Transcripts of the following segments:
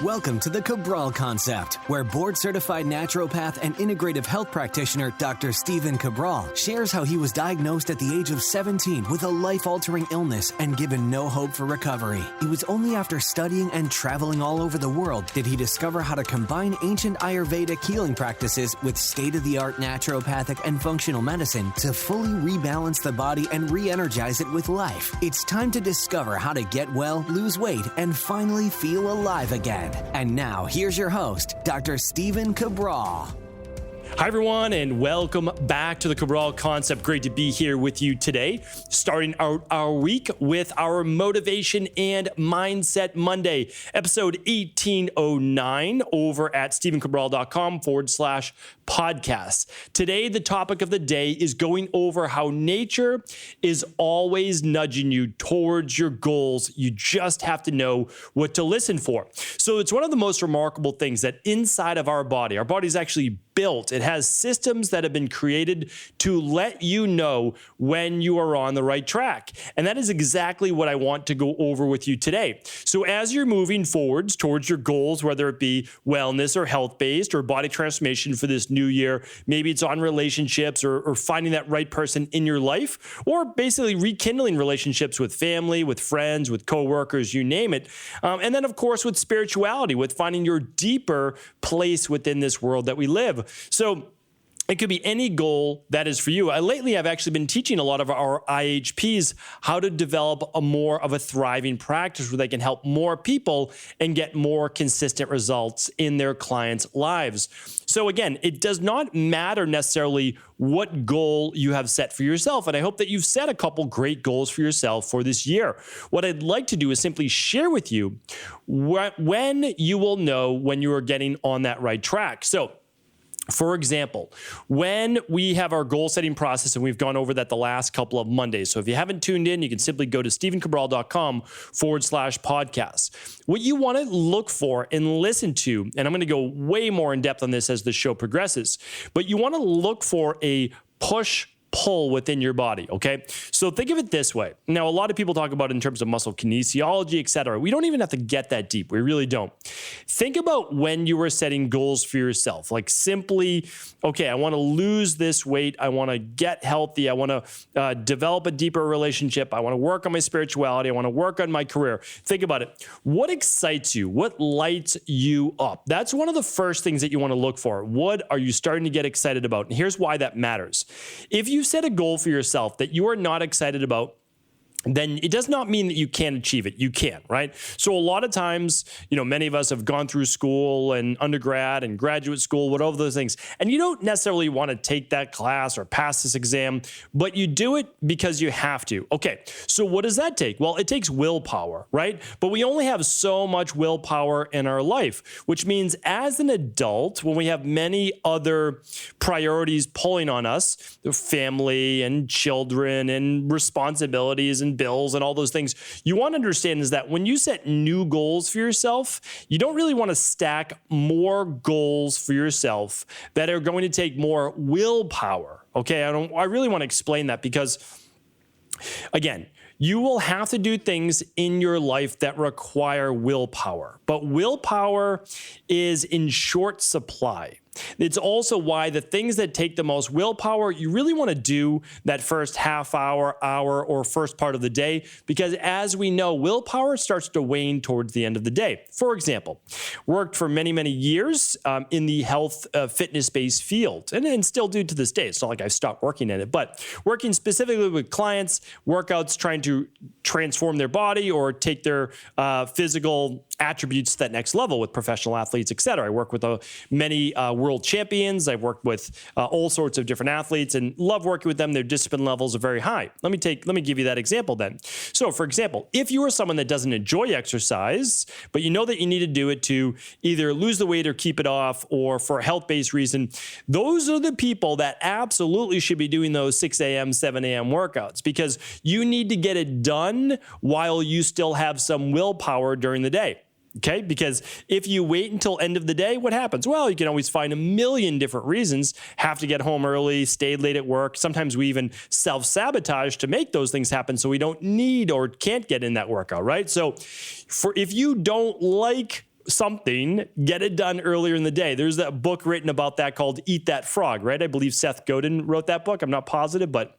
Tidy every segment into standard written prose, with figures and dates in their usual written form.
Welcome to the Cabral Concept, where board-certified naturopath and integrative health practitioner Dr. Stephen Cabral shares how he was diagnosed at the age of 17 with a life-altering illness and given no hope for recovery. It was only after studying and traveling all over the world did he discover how to combine ancient Ayurvedic healing practices with state-of-the-art naturopathic and functional medicine to fully rebalance the body and re-energize it with life. It's time to discover how to get well, lose weight, and finally feel alive again. And now, here's your host, Dr. Stephen Cabral. Hi, everyone, and welcome back to the Cabral Concept. Great to be here with you today, starting out our week with our Motivation and Mindset Monday, episode 1809, over at stephencabral.com/podcast. Today, the topic of the day is going over how nature is always nudging you towards your goals. You just have to know what to listen for. So it's one of the most remarkable things that inside of our body is actually built. It has systems that have been created to let you know when you are on the right track. And that is exactly what I want to go over with you today. So as you're moving forwards towards your goals, whether it be wellness or health-based or body transformation for this new year, maybe it's on relationships or finding that right person in your life, or basically rekindling relationships with family, with friends, with coworkers, you name it. And then, of course, with spirituality, with finding your deeper place within this world that we live. So it could be any goal that is for you. Lately, I've actually been teaching a lot of our IHPs how to develop a more of a thriving practice where they can help more people and get more consistent results in their clients' lives. So again, it does not matter necessarily what goal you have set for yourself. And I hope that you've set a couple great goals for yourself for this year. What I'd like to do is simply share with you when you will know when you are getting on that right track. So for example, when we have our goal setting process, and we've gone over that the last couple of Mondays. So if you haven't tuned in, you can simply go to stephencabral.com/podcast. What you want to look for and listen to, and I'm going to go way more in depth on this as the show progresses, but you want to look for a push-pull within your body, okay? So think of it this way. Now, a lot of people talk about it in terms of muscle kinesiology, et cetera. We don't even have to get that deep. We really don't. Think about when you were setting goals for yourself, like simply, okay, I want to lose this weight. I want to get healthy. I want to develop a deeper relationship. I want to work on my spirituality. I want to work on my career. Think about it. What excites you? What lights you up? That's one of the first things that you want to look for. What are you starting to get excited about? And here's why that matters. If you set a goal for yourself that you are not excited about, then it does not mean that you can't achieve it. You can, right? So a lot of times, many of us have gone through school and undergrad and graduate school, whatever those things, and you don't necessarily want to take that class or pass this exam, but you do it because you have to. Okay, so what does that take? Well, it takes willpower, right? But we only have so much willpower in our life, which means as an adult, when we have many other priorities pulling on us, family and children and responsibilities and bills and all those things, you want to understand is that when you set new goals for yourself, you don't really want to stack more goals for yourself that are going to take more willpower. Okay, I really want to explain that because, again, you will have to do things in your life that require willpower, but willpower is in short supply. It's also why the things that take the most willpower, you really want to do that first half hour, or first part of the day, because as we know, willpower starts to wane towards the end of the day. For example, worked for many, many years in the health fitness-based field, and still do to this day. It's not like I've stopped working in it, but working specifically with clients, workouts, trying to transform their body or take their physical attributes to that next level with professional athletes, et cetera. I work with many world champions. I've worked with all sorts of different athletes and love working with them. Their discipline levels are very high. Let me give you that example then. So for example, if you are someone that doesn't enjoy exercise, but you know that you need to do it to either lose the weight or keep it off or for a health-based reason, those are the people that absolutely should be doing those 6 a.m., 7 a.m. workouts because you need to get it done while you still have some willpower during the day. Okay, because if you wait until end of the day, what happens? Well, you can always find a million different reasons. Have to get home early, stayed late at work. Sometimes we even self-sabotage to make those things happen so we don't need or can't get in that workout, right? So if you don't like something, get it done earlier in the day. There's that book written about that called Eat That Frog, right? I believe Seth Godin wrote that book. I'm not positive, but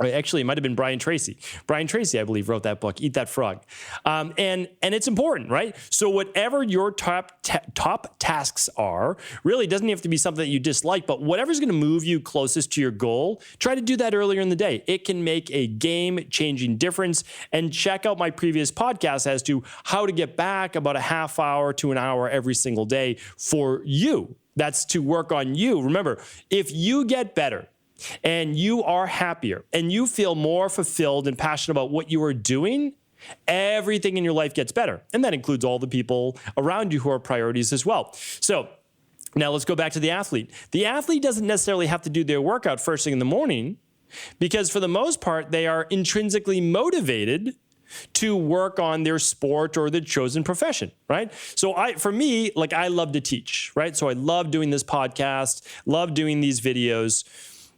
actually, it might have been Brian Tracy. Brian Tracy, I believe, wrote that book, Eat That Frog. And it's important, right? So whatever your top tasks are, really doesn't have to be something that you dislike, but whatever's going to move you closest to your goal, try to do that earlier in the day. It can make a game-changing difference. And check out my previous podcast as to how to get back about a half hour to an hour every single day for you. That's to work on you. Remember, if you get better, and you are happier and you feel more fulfilled and passionate about what you are doing, everything in your life gets better. And that includes all the people around you who are priorities as well. So now let's go back to the athlete. The athlete doesn't necessarily have to do their workout first thing in the morning because for the most part, they are intrinsically motivated to work on their sport or their chosen profession, right? So for me, I love to teach, right? So I love doing this podcast, love doing these videos.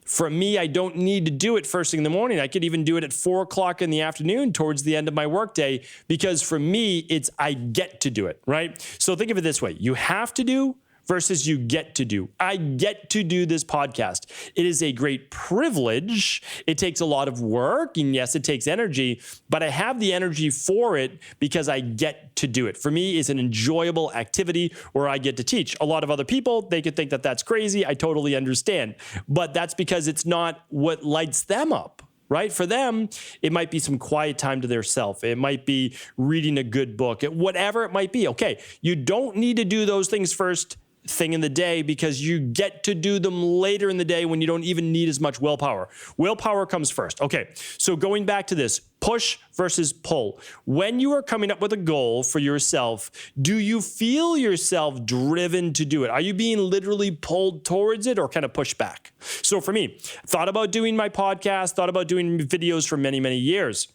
For me, I don't need to do it first thing in the morning. I could even do it at 4 o'clock in the afternoon towards the end of my workday because for me, I get to do it, right? So think of it this way. You have to do versus you get to do. I get to do this podcast. It is a great privilege. It takes a lot of work, and yes, it takes energy, but I have the energy for it because I get to do it. For me, it's an enjoyable activity where I get to teach. A lot of other people, they could think that that's crazy. I totally understand, but that's because it's not what lights them up. Right? For them, it might be some quiet time to their self. It might be reading a good book, whatever it might be. Okay, you don't need to do those things first thing in the day because you get to do them later in the day when you don't even need as much willpower. Willpower comes first. Okay, so going back to this, push versus pull. When you are coming up with a goal for yourself, do you feel yourself driven to do it? Are you being literally pulled towards it or kind of pushed back? So for me, thought about doing my podcast, thought about doing videos for many, many years.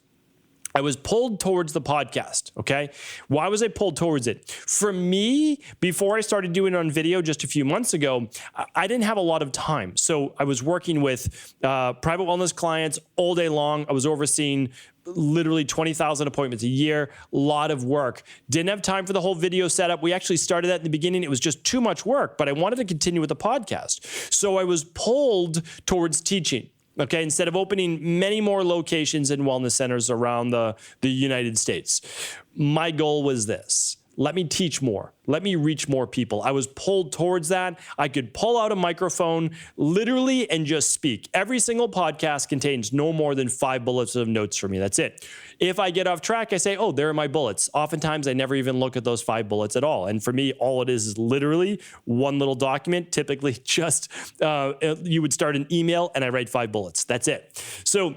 I was pulled towards the podcast, okay? Why was I pulled towards it? For me, before I started doing it on video just a few months ago, I didn't have a lot of time. So I was working with private wellness clients all day long. I was overseeing literally 20,000 appointments a year, a lot of work. Didn't have time for the whole video setup. We actually started that in the beginning. It was just too much work, but I wanted to continue with the podcast. So I was pulled towards teaching. Okay, instead of opening many more locations and wellness centers around the United States, my goal was this. Let me teach more. Let me reach more people. I was pulled towards that. I could pull out a microphone literally and just speak. Every single podcast contains no more than 5 bullets of notes for me. That's it. If I get off track, I say, oh, there are my bullets. Oftentimes, I never even look at those 5 bullets at all. And for me, all it is literally one little document, typically just you would start an email and I write 5 bullets. That's it. So,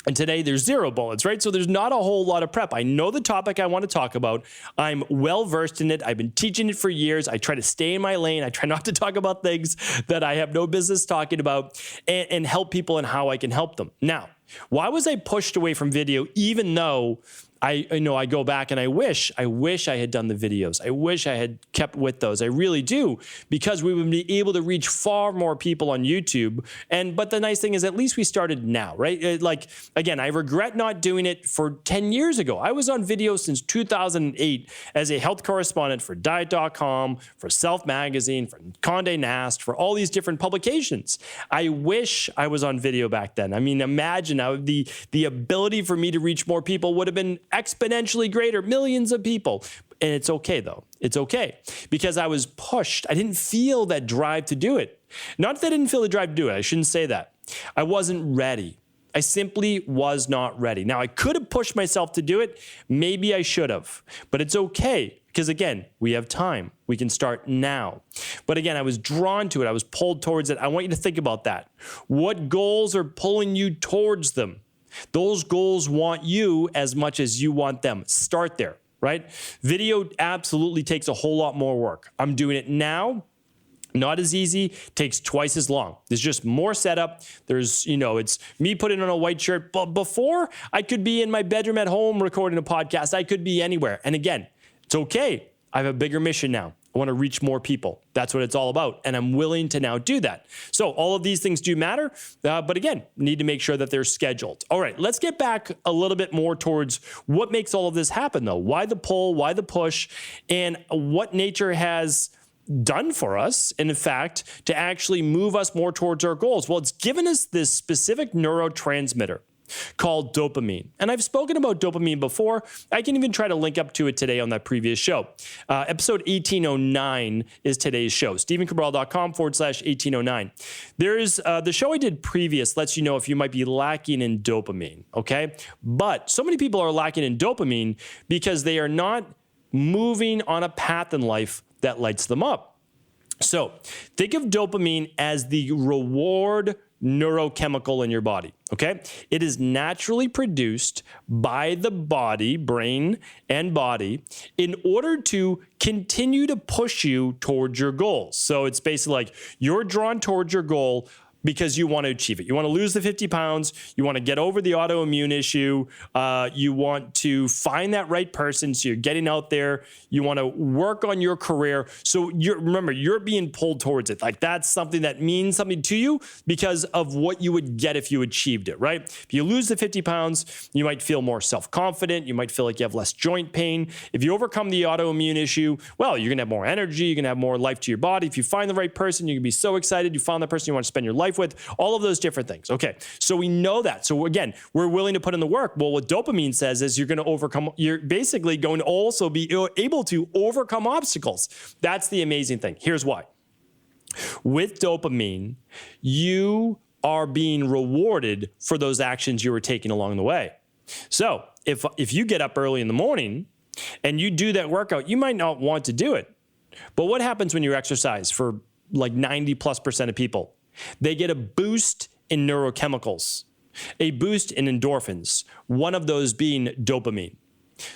and today there's 0 bullets, right? So there's not a whole lot of prep. I know the topic I want to talk about. I'm well-versed in it. I've been teaching it for years. I try to stay in my lane. I try not to talk about things that I have no business talking about and help people and how I can help them. Now, why was I pushed away from video even though I go back and I wish I had done the videos. I wish I had kept with those. I really do, because we would be able to reach far more people on YouTube. But the nice thing is at least we started now, right? Again, I regret not doing it for 10 years ago. I was on video since 2008 as a health correspondent for Diet.com, for Self Magazine, for Condé Nast, for all these different publications. I wish I was on video back then. I mean, imagine how the ability for me to reach more people would have been exponentially greater, millions of people. And it's okay though. It's okay because I was pushed. I didn't feel that drive to do it. Not that I didn't feel the drive to do it. I shouldn't say that. I wasn't ready. I simply was not ready. Now I could have pushed myself to do it. Maybe I should have, but it's okay because again, we have time. We can start now. But again, I was drawn to it. I was pulled towards it. I want you to think about that. What goals are pulling you towards them? Those goals want you as much as you want them. Start there, right? Video absolutely takes a whole lot more work. I'm doing it now. Not as easy, takes twice as long. There's just more setup. There's, it's me putting on a white shirt. But before, I could be in my bedroom at home recording a podcast. I could be anywhere. And again, it's okay. I have a bigger mission now. I want to reach more people. That's what it's all about. And I'm willing to now do that. So all of these things do matter. But again, need to make sure that they're scheduled. All right, let's get back a little bit more towards what makes all of this happen, though. Why the pull? Why the push? And what nature has done for us, and in fact, to actually move us more towards our goals. Well, it's given us this specific neurotransmitter called dopamine. And I've spoken about dopamine before. I can even try to link up to it today on that previous show. Episode 1809 is today's show, stephencabral.com/1809. There's the show I did previous lets you know if you might be lacking in dopamine, okay? But so many people are lacking in dopamine because they are not moving on a path in life that lights them up. So think of dopamine as the reward neurochemical in your body, okay? It is naturally produced by the body, brain and body, in order to continue to push you towards your goals. So it's basically like you're drawn towards your goal because you want to achieve it. You want to lose the 50 pounds. You want to get over the autoimmune issue. You want to find that right person. So you're getting out there. You want to work on your career. So remember, you're being pulled towards it. Like that's something that means something to you because of what you would get if you achieved it, right? If you lose the 50 pounds, you might feel more self-confident. You might feel like you have less joint pain. If you overcome the autoimmune issue, well, you're going to have more energy. You're going to have more life to your body. If you find the right person, you're going to be so excited. You found that person you want to spend your life with, all of those different things. Okay, so we know that. So again, we're willing to put in the work. Well, what dopamine says is you're basically going to also be able to overcome obstacles. That's the amazing thing. Here's why. With dopamine, you are being rewarded for those actions you were taking along the way. So if you get up early in the morning and you do that workout, you might not want to do it. But what happens when you exercise for like 90+% of people? They get a boost in neurochemicals, a boost in endorphins, one of those being dopamine.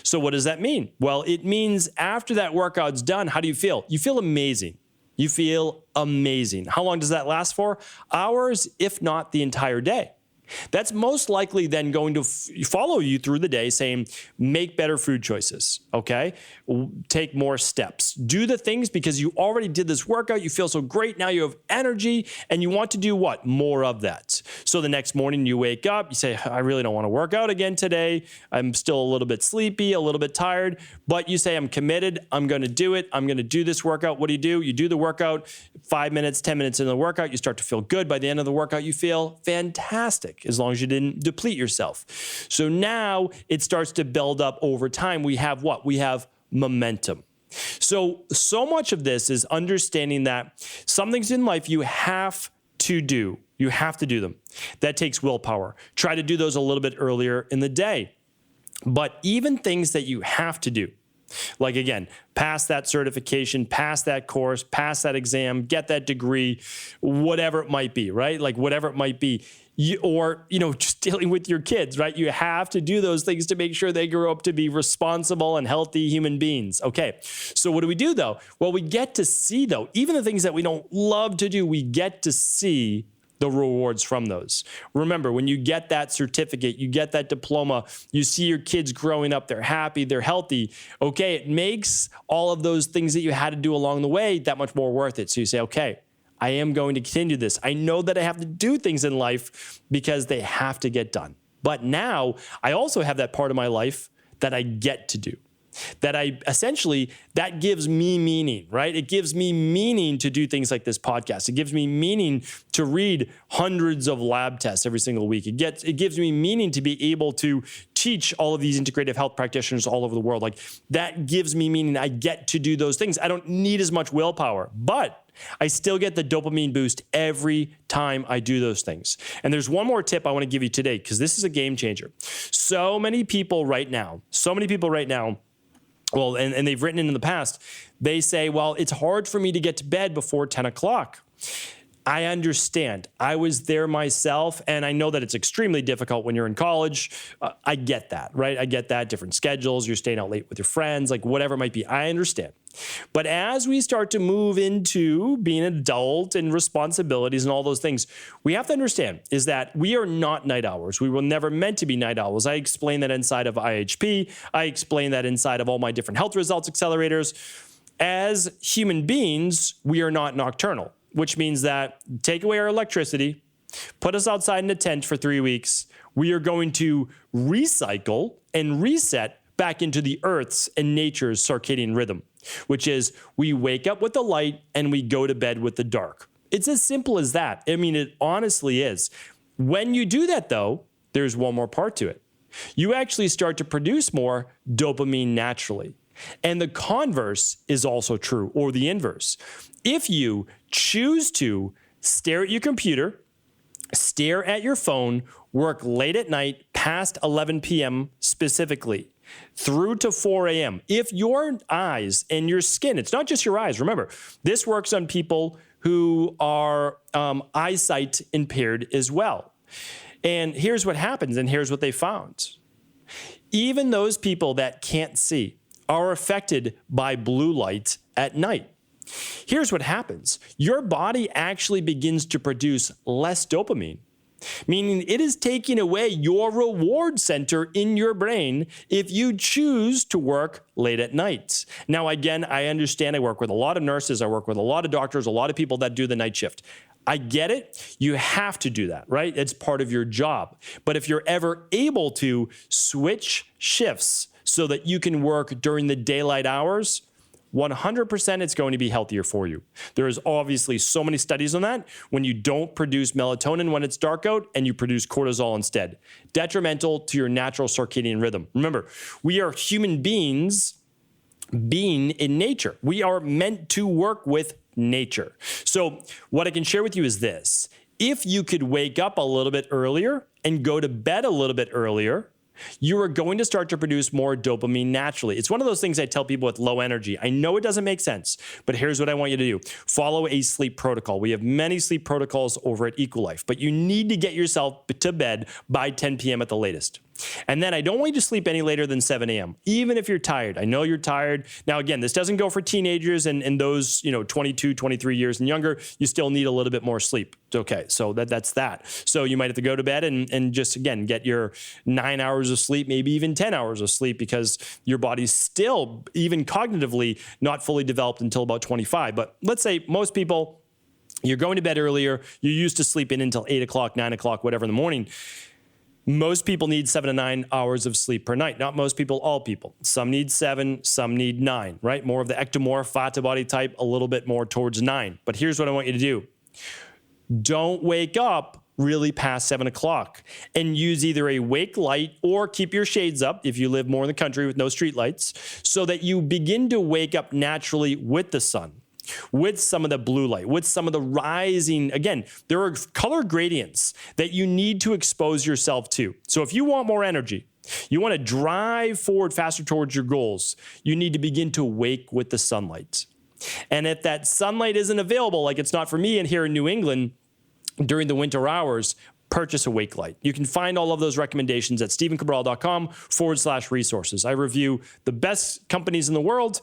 So what does that mean? Well, it means after that workout's done, how do you feel? You feel amazing. You feel amazing. How long does that last for? Hours, if not the entire day. That's most likely then going to follow you through the day saying, make better food choices, okay? Take more steps. Do the things because you already did this workout. You feel so great. Now you have energy and you want to do what? More of that. So the next morning you wake up, you say, I really don't want to work out again today. I'm still a little bit sleepy, a little bit tired, but you say, I'm committed. I'm going to do it. I'm going to do this workout. What do? You do the workout, 5 minutes, 10 minutes into the workout, you start to feel good. By the end of the workout, you feel fantastic. As long as you didn't deplete yourself. So now it starts to build up over time. We have what? We have momentum. So much of this is understanding that some things in life you have to do. You have to do them. That takes willpower. Try to do those a little bit earlier in the day. But even things that you have to do, like again, pass that certification, pass that course, pass that exam, get that degree, whatever it might be, right? Like whatever it might be. Or just dealing with your kids, right? You have to do those things to make sure they grow up to be responsible and healthy human beings. Okay, so what do we do though? Well, we get to see though, even the things that we don't love to do, we get to see the rewards from those. Remember, when you get that certificate, you get that diploma, you see your kids growing up, they're happy, they're healthy. Okay, it makes all of those things that you had to do along the way that much more worth it. So you say, okay, I am going to continue this. I know that I have to do things in life because they have to get done. But now I also have that part of my life that I get to do. That gives me meaning, right? It gives me meaning to do things like this podcast. It gives me meaning to read hundreds of lab tests every single week. It gives me meaning to be able to teach all of these integrative health practitioners all over the world. Like that gives me meaning. I get to do those things. I don't need as much willpower, but I still get the dopamine boost every time I do those things. And there's one more tip I want to give you today because this is a game changer. So many people right now, well, and they've written it in the past, they say, well, it's hard for me to get to bed before 10 o'clock. I understand. I was there myself, and I know that it's extremely difficult when you're in college. I get that, right? I get that. Different schedules, you're staying out late with your friends, like whatever it might be. I understand. But as we start to move into being an adult and responsibilities and all those things, we have to understand is that we are not night owls. We were never meant to be night owls. I explain that inside of IHP. I explain that inside of all my different health results accelerators. As human beings, we are not nocturnal, which means that take away our electricity, put us outside in a tent for 3 weeks, we are going to recycle and reset back into the Earth's and nature's circadian rhythm, which is we wake up with the light and we go to bed with the dark. It's as simple as that. I mean, it honestly is. When you do that, though, there's one more part to it. You actually start to produce more dopamine naturally. And the converse is also true, or the inverse. If you choose to stare at your computer, stare at your phone, work late at night, past 11 p.m. specifically, through to 4 a.m., if your eyes and your skin, it's not just your eyes, remember, this works on people who are eyesight impaired as well. And here's what happens, and here's what they found. Even those people that can't see are affected by blue light at night. Here's what happens. Your body actually begins to produce less dopamine, meaning it is taking away your reward center in your brain if you choose to work late at night. Now, again, I understand I work with a lot of nurses, I work with a lot of doctors, a lot of people that do the night shift. I get it. You have to do that, right? It's part of your job. But if you're ever able to switch shifts so that you can work during the daylight hours, 100% it's going to be healthier for you. There is obviously so many studies on that. When you don't produce melatonin when it's dark out and you produce cortisol instead, detrimental to your natural circadian rhythm. Remember, we are human beings being in nature. We are meant to work with nature. So what I can share with you is this. If you could wake up a little bit earlier and go to bed a little bit earlier, you are going to start to produce more dopamine naturally. It's one of those things I tell people with low energy. I know it doesn't make sense, but here's what I want you to do. Follow a sleep protocol. We have many sleep protocols over at EcoLife, but you need to get yourself to bed by 10 p.m. at the latest. And then I don't want you to sleep any later than 7 a.m., even if you're tired. I know you're tired. Now, again, this doesn't go for teenagers and those, 22, 23 years and younger. You still need a little bit more sleep. Okay, so that's that. So you might have to go to bed and just, again, get your 9 hours of sleep, maybe even 10 hours of sleep, because your body's still, even cognitively, not fully developed until about 25. But let's say most people, you're going to bed earlier. You're used to sleeping until 8 o'clock, 9 o'clock, whatever in the morning. Most people need 7 to 9 hours of sleep per night. Not most people, all people. Some need 7, some need 9, right? More of the ectomorph, fat body type, a little bit more towards 9. But here's what I want you to do. Don't wake up really past 7 o'clock and use either a wake light or keep your shades up if you live more in the country with no street lights, so that you begin to wake up naturally with the sun, with some of the blue light, with some of the rising. Again, there are color gradients that you need to expose yourself to. So if you want more energy, you want to drive forward faster towards your goals, you need to begin to wake with the sunlight. And if that sunlight isn't available, like it's not for me in here in New England during the winter hours, purchase a wake light. You can find all of those recommendations at stevencabral.com/resources. I review the best companies in the world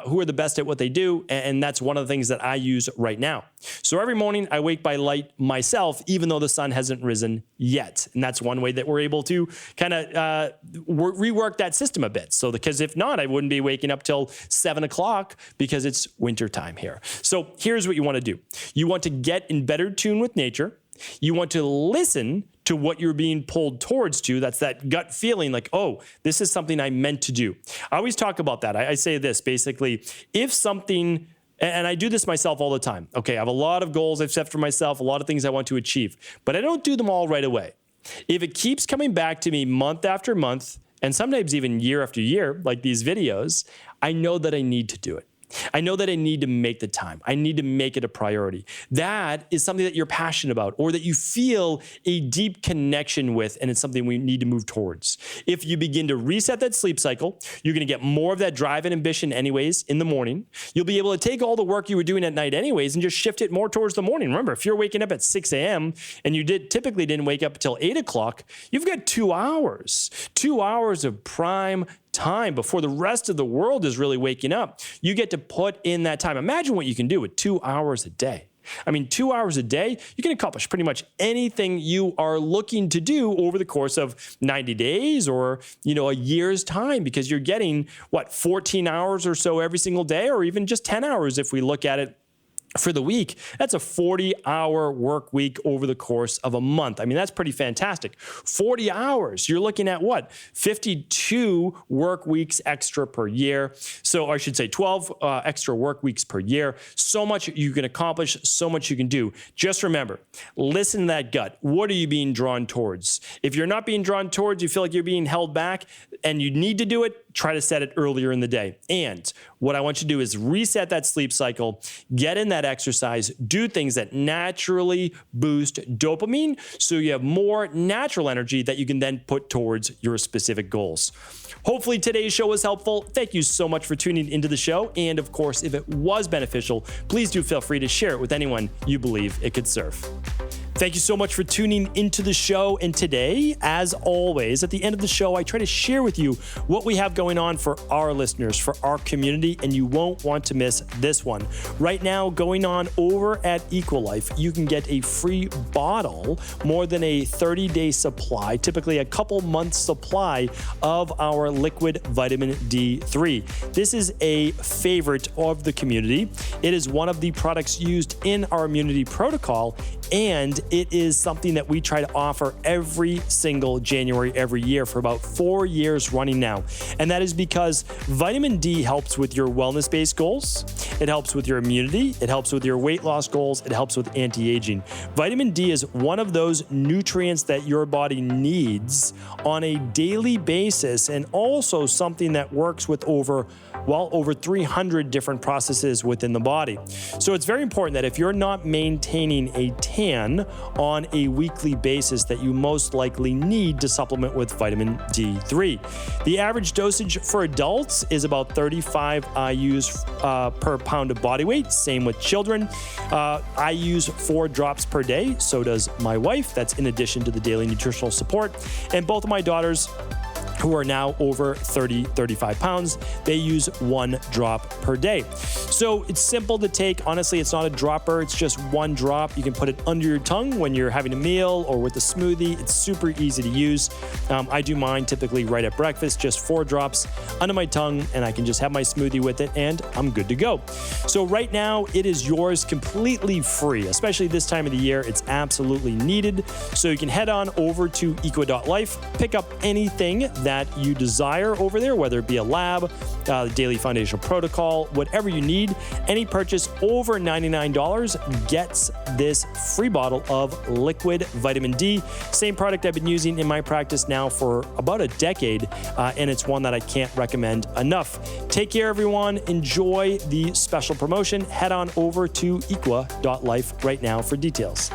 who are the best at what they do, and that's one of the things that I use right now. So every morning I wake by light myself, even though the sun hasn't risen yet. And that's one way that we're able to kind of rework that system a bit. So because if not, I wouldn't be waking up till 7 o'clock because it's winter time here. So here's what you want to do. You want to get in better tune with nature. You want to listen to what you're being pulled towards to. That's that gut feeling like, oh, this is something I meant to do. I always talk about that. I say this basically, if something, and I do this myself all the time. Okay, I have a lot of goals I've set for myself, a lot of things I want to achieve, but I don't do them all right away. If it keeps coming back to me month after month, and sometimes even year after year, like these videos, I know that I need to do it. I know that I need to make the time. I need to make it a priority. That is something that you're passionate about or that you feel a deep connection with, and it's something we need to move towards. If you begin to reset that sleep cycle, you're going to get more of that drive and ambition anyways in the morning. You'll be able to take all the work you were doing at night anyways and just shift it more towards the morning. Remember, if you're waking up at 6 a.m. and you typically didn't wake up until 8 o'clock, you've got 2 hours. 2 hours of prime time before the rest of the world is really waking up. You get to put in that time. Imagine what you can do with 2 hours a day. I mean, 2 hours a day, you can accomplish pretty much anything you are looking to do over the course of 90 days or, a year's time, because you're getting, 14 hours or so every single day, or even just 10 hours if we look at it for the week. That's a 40-hour work week over the course of a month. I mean, that's pretty fantastic. 40 hours, you're looking at 52 work weeks extra per year. So I should say 12 extra work weeks per year. So much you can accomplish, so much you can do. Just remember, listen to that gut. What are you being drawn towards? If you're not being drawn towards, you feel like you're being held back and you need to do it, try to set it earlier in the day. And what I want you to do is reset that sleep cycle, get in that exercise, do things that naturally boost dopamine so you have more natural energy that you can then put towards your specific goals. Hopefully today's show was helpful. Thank you so much for tuning into the show. And of course, if it was beneficial, please do feel free to share it with anyone you believe it could serve. Thank you so much for tuning into the show. And today, as always, at the end of the show, I try to share with you what we have going on for our listeners, for our community, and you won't want to miss this one. Right now, going on over at Equilife, you can get a free bottle, more than a 30-day supply, typically a couple months supply of our liquid vitamin D3. This is a favorite of the community. It is one of the products used in our immunity protocol, and it is something that we try to offer every single January every year for about 4 years running now. And that is because vitamin D helps with your wellness-based goals. It helps with your immunity. It helps with your weight loss goals. It helps with anti-aging. Vitamin D is one of those nutrients that your body needs on a daily basis, and also something that works with over 300 different processes within the body. So it's very important that if you're not maintaining a tan on a weekly basis, that you most likely need to supplement with vitamin D3. The average dosage for adults is about 35 IUs per pound of body weight. Same with children. I use 4 drops per day. So does my wife. That's in addition to the daily nutritional support. And both of my daughters, who are now over 35 pounds, they use 1 drop per day. So it's simple to take. Honestly, it's not a dropper. It's just 1 drop. You can put it under your tongue when you're having a meal or with a smoothie. It's super easy to use. I do mine typically right at breakfast, just 4 drops under my tongue, and I can just have my smoothie with it, and I'm good to go. So right now, it is yours completely free, especially this time of the year. It's absolutely needed. So you can head on over to equa.life, pick up anything that you desire over there, whether it be a lab, daily foundational protocol, whatever you need. Any purchase over $99 gets this free bottle of liquid vitamin D. Same product I've been using in my practice now for about a decade, and it's one that I can't recommend enough. Take care, everyone. Enjoy the special promotion. Head on over to equa.life right now for details.